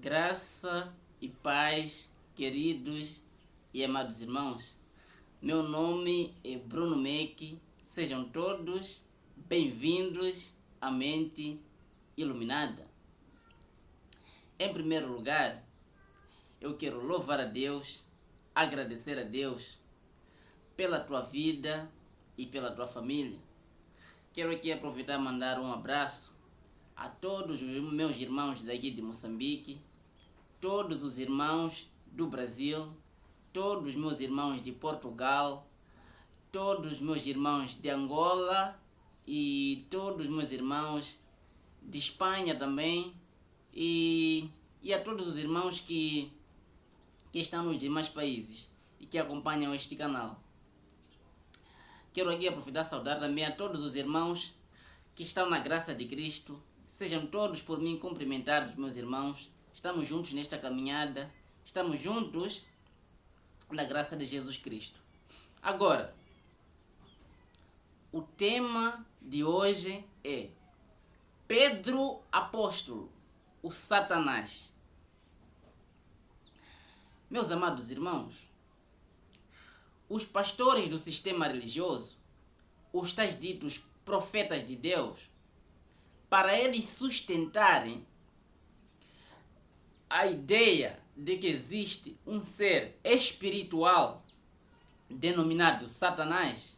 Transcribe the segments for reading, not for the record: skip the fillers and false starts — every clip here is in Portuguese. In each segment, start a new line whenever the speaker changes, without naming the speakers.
Graça e paz, queridos e amados irmãos. Meu nome é Bruno Meck. Sejam todos bem-vindos à Mente Iluminada. Em primeiro lugar, eu quero louvar a Deus, agradecer a Deus pela tua vida e pela tua família. Quero aqui aproveitar e mandar um abraço a todos os meus irmãos daqui de Moçambique, todos os irmãos do Brasil, todos os meus irmãos de Portugal, todos os meus irmãos de Angola e todos os meus irmãos de Espanha também e a todos os irmãos que estão nos demais países e que acompanham este canal. Quero aqui aproveitar e saudar também a todos os irmãos que estão na graça de Cristo. Sejam todos por mim cumprimentados, meus irmãos. Estamos juntos nesta caminhada. Estamos juntos na graça de Jesus Cristo. Agora, o tema de hoje é Pedro Apóstolo, o Satanás. Meus amados irmãos, os pastores do sistema religioso, os tais ditos profetas de Deus, para eles sustentarem a ideia de que existe um ser espiritual denominado Satanás,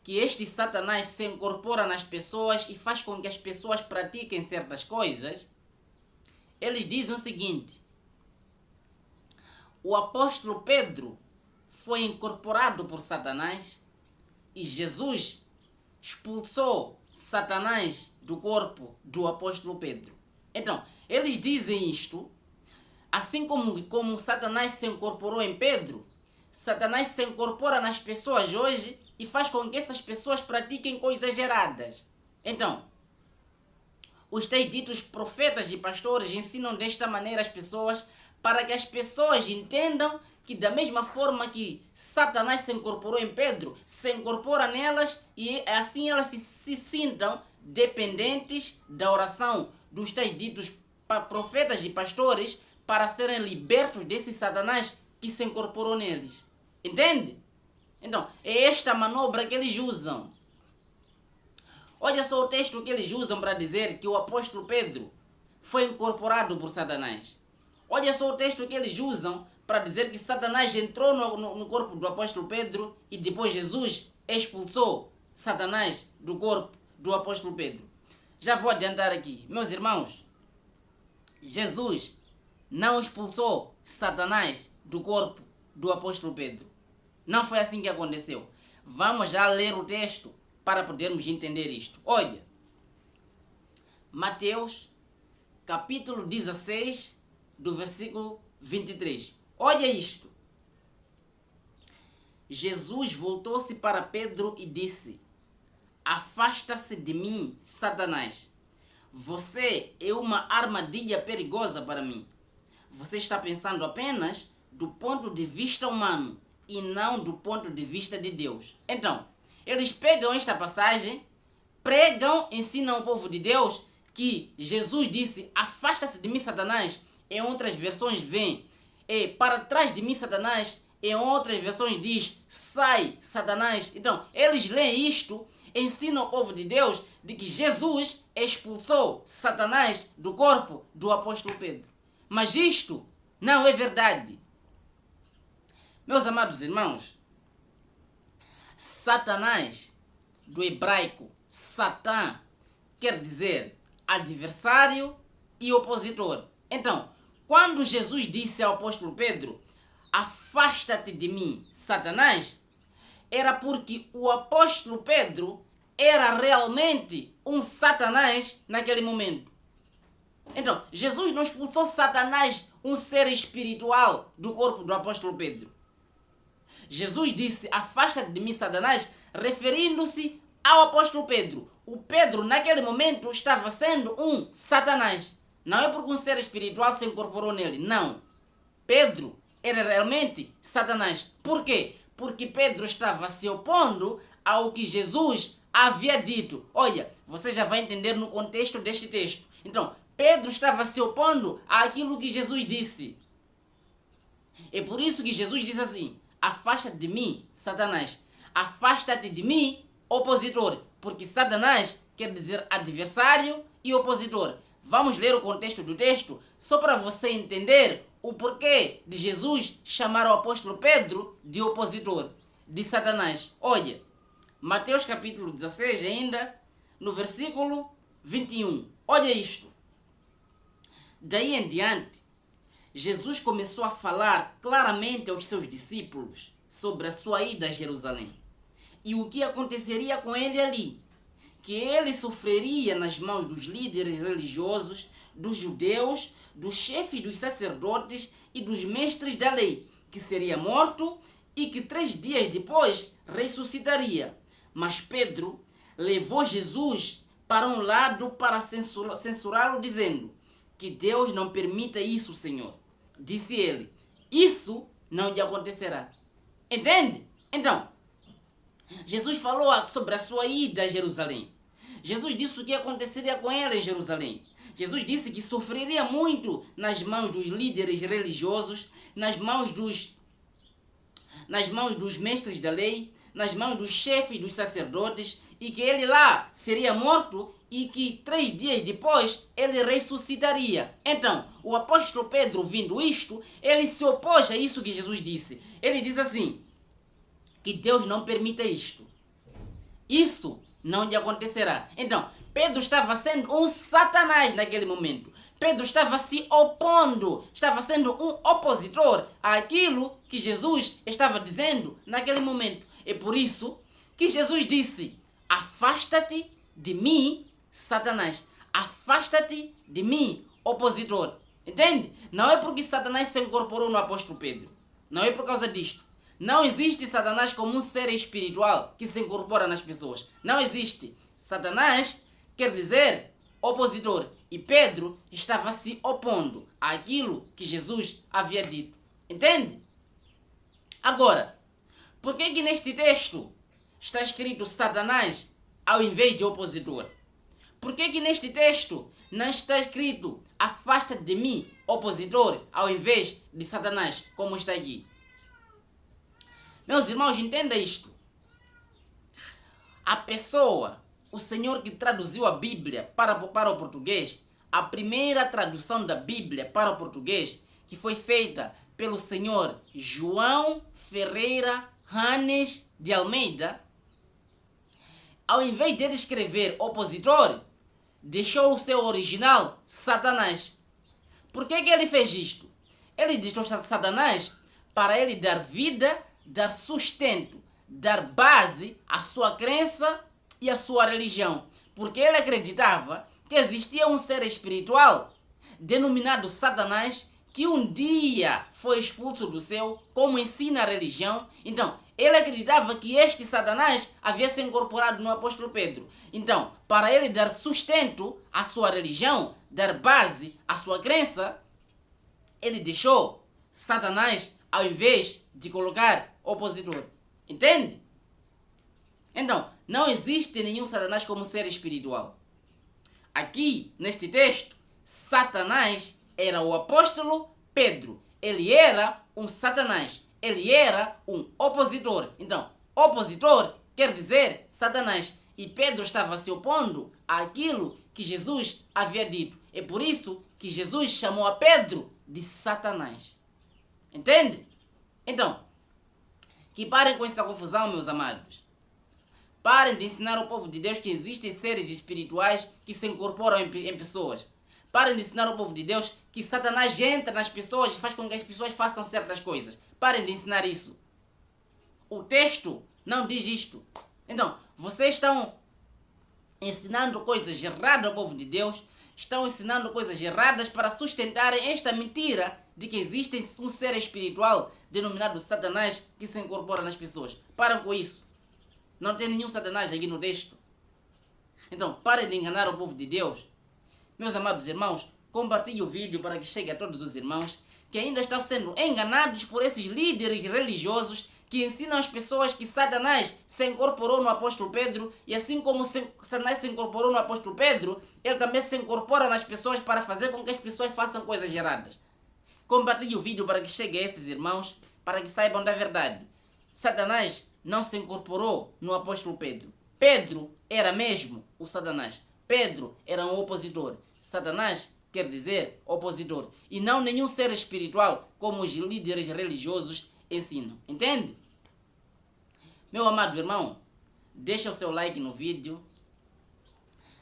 que este Satanás se incorpora nas pessoas e faz com que as pessoas pratiquem certas coisas, eles dizem o seguinte: o apóstolo Pedro foi incorporado por Satanás e Jesus expulsou Satanás do corpo do apóstolo Pedro. Então, eles dizem isto, assim como Satanás se incorporou em Pedro, Satanás se incorpora nas pessoas hoje e faz com que essas pessoas pratiquem coisas erradas. Então, os tais ditos profetas e pastores ensinam desta maneira as pessoas para que as pessoas entendam que da mesma forma que Satanás se incorporou em Pedro, se incorpora nelas e assim elas se sintam dependentes da oração dos tais ditos profetas e pastores para serem libertos desse Satanás que se incorporou neles. Entende? Então, é esta manobra que eles usam. Olha só o texto que eles usam para dizer que o apóstolo Pedro foi incorporado por Satanás. Olha só o texto que eles usam para dizer que Satanás entrou no corpo do apóstolo Pedro e depois Jesus expulsou Satanás do corpo do apóstolo Pedro. Já vou adiantar aqui. Meus irmãos, Jesus não expulsou Satanás do corpo do apóstolo Pedro. Não foi assim que aconteceu. Vamos já ler o texto para podermos entender isto. Olha, Mateus capítulo 16, do versículo 23. Olha isto. Jesus voltou-se para Pedro e disse: afasta-se de mim, Satanás. Você é uma armadilha perigosa para mim. Você está pensando apenas do ponto de vista humano e não do ponto de vista de Deus. Então, eles pegam esta passagem, pregam, ensinam o povo de Deus que Jesus disse: afasta-se de mim, Satanás. Em outras versões vem: para trás de mim, Satanás. Em outras versões diz: sai, Satanás. Então, eles leem isto, ensinam o povo de Deus de que Jesus expulsou Satanás do corpo do apóstolo Pedro. Mas isto não é verdade. Meus amados irmãos, Satanás, do hebraico Satã, quer dizer adversário e opositor. Então, quando Jesus disse ao apóstolo Pedro: afasta-te de mim, Satanás, era porque o apóstolo Pedro era realmente um Satanás naquele momento. Então, Jesus não expulsou Satanás, um ser espiritual, do corpo do apóstolo Pedro. Jesus disse: afasta-te de mim, Satanás, referindo-se ao apóstolo Pedro. O Pedro, naquele momento, estava sendo um Satanás. Não é porque um ser espiritual se incorporou nele. Não. Pedro era realmente Satanás. Por quê? Porque Pedro estava se opondo ao que Jesus havia dito. Olha, você já vai entender no contexto deste texto. Então, Pedro estava se opondo àquilo que Jesus disse. É por isso que Jesus disse assim: afasta-te de mim, Satanás. Afasta-te de mim, opositor. Porque Satanás quer dizer adversário e opositor. Vamos ler o contexto do texto, só para você entender o porquê de Jesus chamar o apóstolo Pedro de opositor, de Satanás. Olha, Mateus capítulo 16 ainda, no versículo 21. Olha isto. Daí em diante, Jesus começou a falar claramente aos seus discípulos sobre a sua ida a Jerusalém e o que aconteceria com ele ali, que ele sofreria nas mãos dos líderes religiosos, dos judeus, dos chefes dos sacerdotes e dos mestres da lei, que seria morto e que 3 dias depois ressuscitaria. Mas Pedro levou Jesus para um lado para censurá-lo, dizendo: que Deus não permita isso, Senhor. Disse ele: isso não lhe acontecerá. Entende? Então, Jesus falou sobre a sua ida a Jerusalém. Jesus disse o que aconteceria com ele em Jerusalém. Jesus disse que sofreria muito nas mãos dos líderes religiosos, nas mãos dos mestres da lei, nas mãos dos chefes dos sacerdotes, e que ele lá seria morto e que 3 dias depois ele ressuscitaria. Então, o apóstolo Pedro, ouvindo isto, ele se opôs a isso que Jesus disse. Ele diz assim: que Deus não permita isto. Isso não lhe acontecerá. Então, Pedro estava sendo um Satanás naquele momento. Pedro estava se opondo, estava sendo um opositor àquilo que Jesus estava dizendo naquele momento. É por isso que Jesus disse: afasta-te de mim, Satanás. Afasta-te de mim, opositor. Entende? Não é porque Satanás se incorporou no apóstolo Pedro. Não é por causa disto. Não existe Satanás como um ser espiritual que se incorpora nas pessoas. Não existe. Satanás quer dizer opositor. E Pedro estava se opondo àquilo que Jesus havia dito. Entende? Agora, por que neste texto está escrito Satanás ao invés de opositor? Por que neste texto não está escrito afasta de mim, opositor, ao invés de Satanás, como está aqui? Meus irmãos, entenda isto. A pessoa, o Senhor que traduziu a Bíblia para o português, a primeira tradução da Bíblia para o português, que foi feita pelo Senhor João Ferreira Hanes de Almeida, ao invés de escrever opositor, deixou o seu original Satanás. Por que ele fez isto? Ele deixou Satanás para ele dar vida, dar sustento, dar base à sua crença e à sua religião. Porque ele acreditava que existia um ser espiritual denominado Satanás que um dia foi expulso do céu, como ensina a religião. Então, ele acreditava que este Satanás havia se incorporado no apóstolo Pedro. Então, para ele dar sustento à sua religião, dar base à sua crença, ele deixou Satanás ao invés de colocar opositor. Entende? Então, não existe nenhum Satanás como ser espiritual. Aqui, neste texto, Satanás era o apóstolo Pedro. Ele era um Satanás. Ele era um opositor. Então, opositor quer dizer Satanás. E Pedro estava se opondo àquilo que Jesus havia dito. É por isso que Jesus chamou a Pedro de Satanás. Entende? Então, que parem com essa confusão, meus amados. Parem de ensinar ao povo de Deus que existem seres espirituais que se incorporam em pessoas. Parem de ensinar ao povo de Deus que Satanás entra nas pessoas e faz com que as pessoas façam certas coisas. Parem de ensinar isso. O texto não diz isto. Então, vocês estão ensinando coisas erradas ao povo de Deus, estão ensinando coisas erradas para sustentarem esta mentira de que existe um ser espiritual denominado Satanás que se incorpora nas pessoas. Parem com isso. Não tem nenhum Satanás aqui no texto. Então, parem de enganar o povo de Deus. Meus amados irmãos, compartilhe o vídeo para que chegue a todos os irmãos que ainda estão sendo enganados por esses líderes religiosos que ensinam as pessoas que Satanás se incorporou no apóstolo Pedro, e assim como Satanás se incorporou no apóstolo Pedro, ele também se incorpora nas pessoas para fazer com que as pessoas façam coisas erradas. Compartilhe o vídeo para que chegue a esses irmãos, para que saibam da verdade. Satanás não se incorporou no apóstolo Pedro. Pedro era mesmo o Satanás. Pedro era um opositor. Satanás quer dizer opositor. E não nenhum ser espiritual, como os líderes religiosos ensinam. Entende? Meu amado irmão, deixa o seu like no vídeo.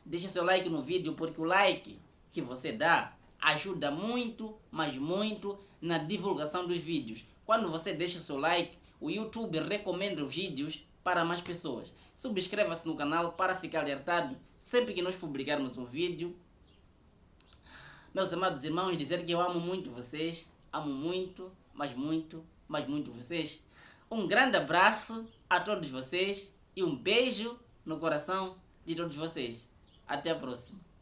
Deixa o seu like no vídeo, porque o like que você dá ajuda muito, mas muito, na divulgação dos vídeos. Quando você deixa o seu like, o YouTube recomenda os vídeos para mais pessoas. Subscreva-se no canal para ficar alertado sempre que nós publicarmos um vídeo. Meus amados irmãos, dizer que eu amo muito vocês. Amo muito, mas muito, mas muito vocês. Um grande abraço a todos vocês e um beijo no coração de todos vocês. Até a próxima.